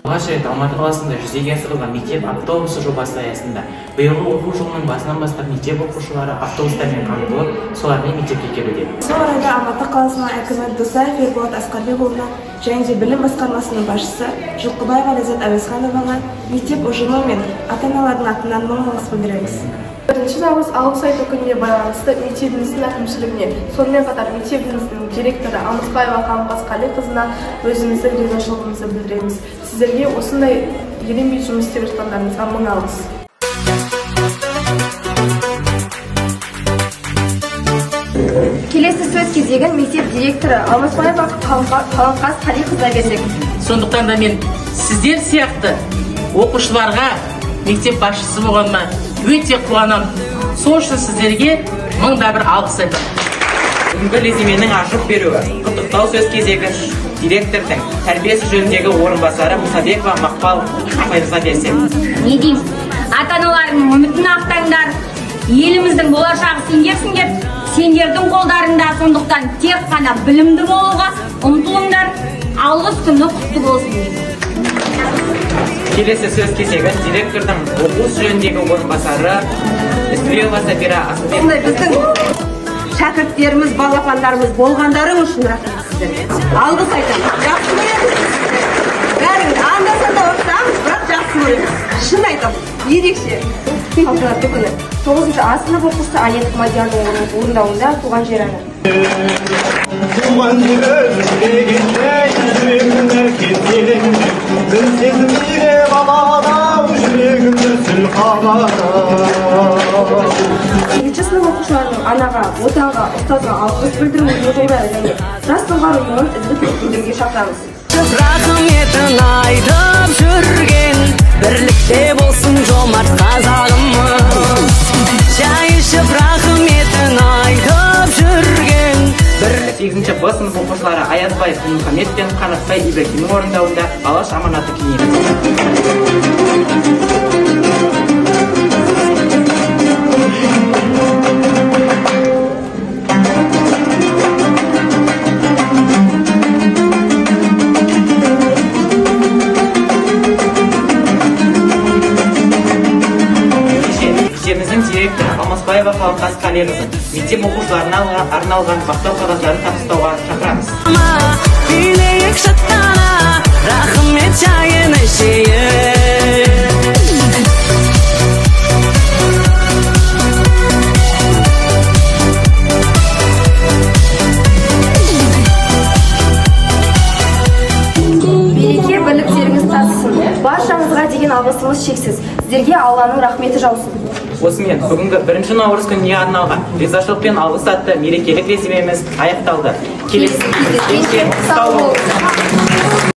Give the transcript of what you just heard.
Алғаш рет Алматы қаласында жүзеге асырылған мектеп автобусы жобасы аясында биылғы оқу жылының басынан бастап мектеп оқушылары автобустармен қамтылып, солармен мектепке келуде. Сол орайда Алматы қаласының әкімі Досаев Ерболат Асқарбекұлына және де білім басқармасының басшысы Жылқыбаева Ләззат Әуезхановаға мектеп ұжымы мен ата-аналардың атынан мың алғыс білдіреміз. 1 наурыз алғыс айту күніне байланысты мектебіміздің әкімшілігіне, сонымен қатар мектебіміздің директоры Алмасбаева Қамқасқалиқызына өзіміздің ризашылығымызды білдіреміз. Сіздерге осындай еренбей жұмыс істеп жатқандарыңызға мың алғыс. Келесі сөз кезегін мектеп директоры Алмасбаева Қамқасқалиқызына берсек. Сондықтан да мен сіздер сияқты оқушыларға мектеп басшысы болғаныма өте қуанамын. Сол үшін сіздерге мыңда бір алғыс айтамын. Бүгінгі лезименің ашып беруі, құттықтау сөз кезегі директордың тәрбиесі жөніндегі орынбасары Мұсабекова Мақпал апайымызға берсек. Не дейміз? Ата-аналардың үмітін ақтаңдар. Еліміздің болашағы сендерсіңдер. Сендердің қолдарында, сондықтан тек қана білімді болуға ұмтылыңдар. Алғыс күні құтты болсын. Келесі сөз кезегі директордың оқу жөніндегі орынбасары Эстриева Сабира Асылбек. Біздің шәкірттеріміз, балапандарымыз болғандарың үшін рахмет сіздерге. Алғыс айтамын. Жақсы көреміз. Бәріңіз анда-санда ұрсамыз, бірақ жақсы көреміз. Шын айтамын. Ерекше. Салтанатты күні. 9-шы А сынып оқушысы Аят Мадиярның орындауында туған жер әні. Туған жерім дегенде жүрегімді кеткен, бір сезімде баладау жүрегімді сүл қамадау. 8-ші сынып оқушыларының анаға, отанға, ұстазға алғыс білдіру жолдары және жас тұлғар ұйымын үздік өкілдерге шақырамыз. Рахметін айтып жүрген, бірлікте болсын жомарт қазағымыз. Шай ішіп рахметін айтып жүрген. 8-ші Б сынып оқушылары Аятбай Мұхаммед пен Қанатбай Ибрагимнің орындауында алаш аманаты киінеді. Мектебіміздің директоры Алмасбаева Қамқасқалиқызы мектеп оқушыларына арналған мақтау қағаздарын табыстауға шақырамыз. Билейік шаттана, рахмет жайын ішейік. Береке бірліктеріңіз тасысын. Баршаңызға деген алғысымыз шексіз. Сіздерге Алланың рахметі жаусын. Осымен бүгінгі 1 наурыз күніне арналған ризашылық пен алғыс атты мерекелік резюмеміз аяқталды. Келесі кездескенше сау болыңыздар.